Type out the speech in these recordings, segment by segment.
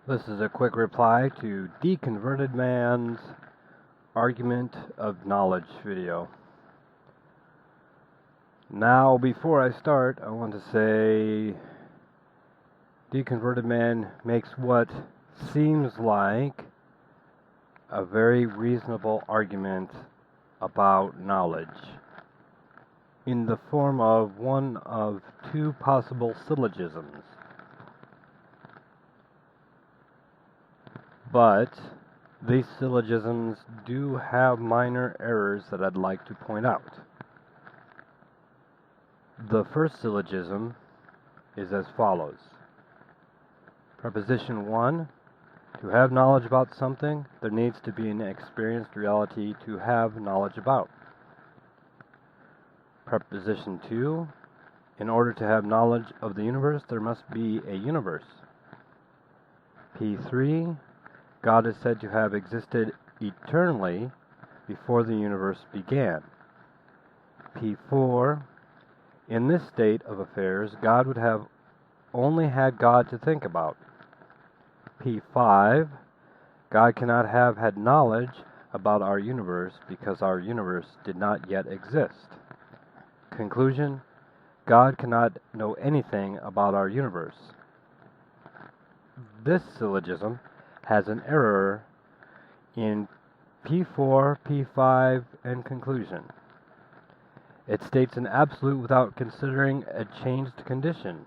This is a quick reply to DeConverted Man's Argument of Knowledge video. Now, before I start, I want to say DeConverted Man makes what seems like a very reasonable argument about knowledge in the form of one of two possible syllogisms. But these syllogisms do have minor errors that I'd like to point out. The first syllogism is as follows. Proposition 1, to have knowledge about something, there needs to be an experienced reality to have knowledge about. Proposition 2, in order to have knowledge of the universe, there must be a universe. P3, God is said to have existed eternally before the universe began. P4, in this state of affairs, God would have only had God to think about. P5, God cannot have had knowledge about our universe because our universe did not yet exist. Conclusion, God cannot know anything about our universe. This syllogism has an error in P4, P5, and conclusion. It states an absolute without considering a changed condition,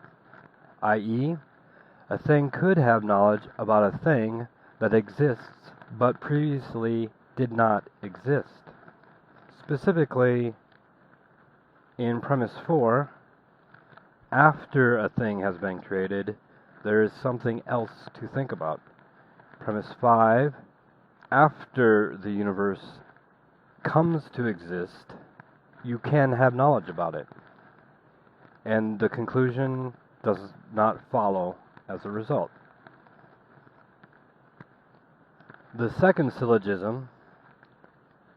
i.e., a thing could have knowledge about a thing that exists but previously did not exist. Specifically, in premise 4, after a thing has been created, there is something else to think about. Premise 5, after the universe comes to exist, you can have knowledge about it. And the conclusion does not follow as a result. The second syllogism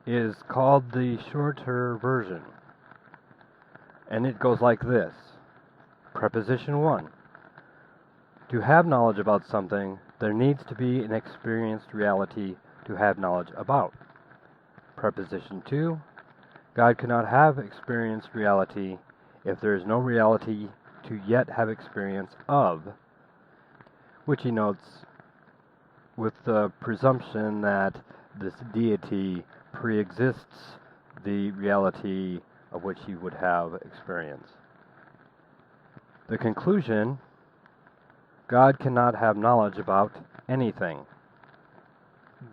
is called the shorter version. And it goes like this. Proposition 1. To have knowledge about something, there needs to be an experienced reality to have knowledge about. Proposition 2. God cannot have experienced reality if there is no reality to yet have experience of, which he notes with the presumption that this deity pre-exists the reality of which he would have experience. The conclusion, God cannot have knowledge about anything.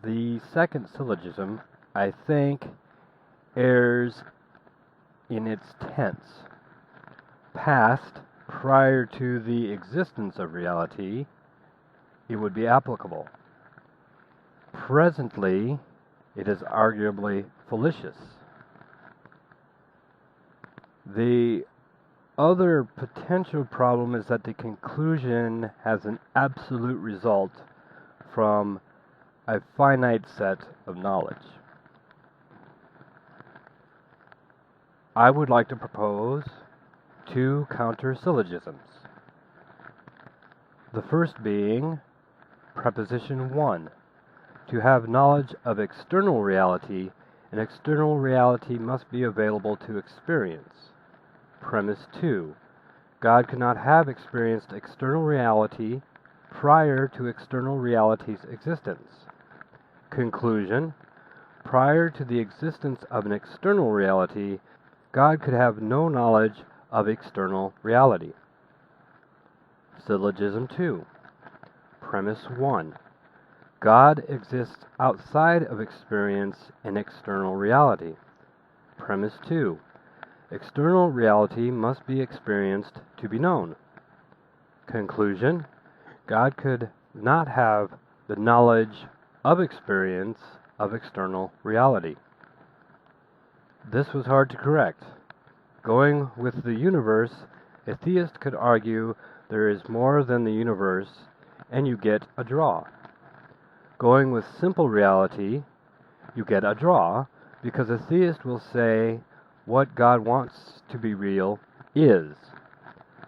The second syllogism, I think, errs in its tense. Past, prior to the existence of reality, it would be applicable. Presently, it is arguably fallacious. The other potential problem is that the conclusion has an absolute result from a finite set of knowledge. I would like to propose two counter-syllogisms. The first being Proposition 1. To have knowledge of external reality, an external reality must be available to experience. Premise 2. God cannot have experienced external reality prior to external reality's existence. Conclusion. Prior to the existence of an external reality, God could have no knowledge of external reality. Syllogism 2. Premise 1. God exists outside of experience and external reality. Premise 2. External reality must be experienced to be known. Conclusion. God could not have the knowledge of experience of external reality. This was hard to correct. Going with the universe, a theist could argue there is more than the universe, and you get a draw. Going with simple reality, you get a draw, because a theist will say what God wants to be real is.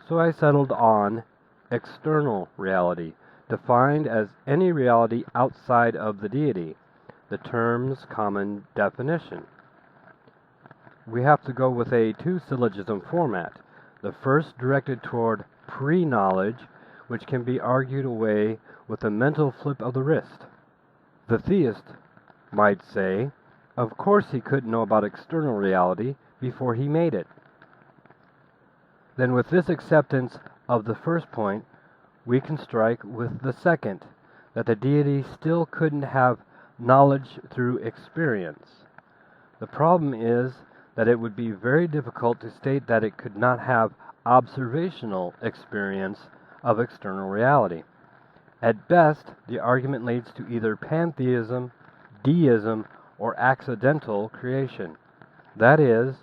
So I settled on external reality, defined as any reality outside of the deity, the term's common definition. We have to go with a two-syllogism format, the first directed toward pre-knowledge, which can be argued away with a mental flip of the wrist. The theist might say, of course he couldn't know about external reality before he made it. Then with this acceptance of the first point, we can strike with the second, that the deity still couldn't have knowledge through experience. The problem is that it would be very difficult to state that it could not have observational experience of external reality. At best, the argument leads to either pantheism, deism, or accidental creation. That is,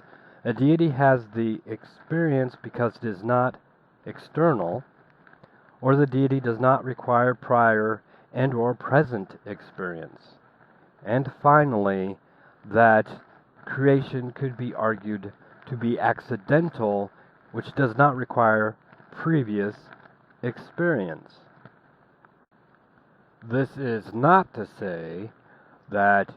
a deity has the experience because it is not external, or the deity does not require prior and or present experience. And finally, that creation could be argued to be accidental, which does not require previous experience. This is not to say that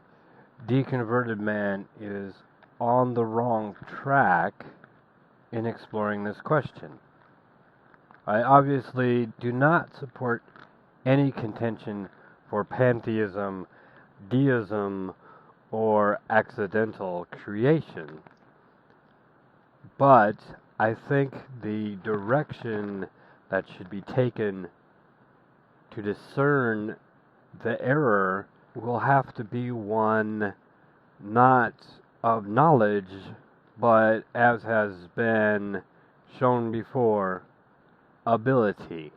DeConverted Man is on the wrong track in exploring this question. I obviously do not support any contention for pantheism, deism, or accidental creation. But I think the direction that should be taken to discern the error will have to be one not of knowledge, but as has been shown before, ability.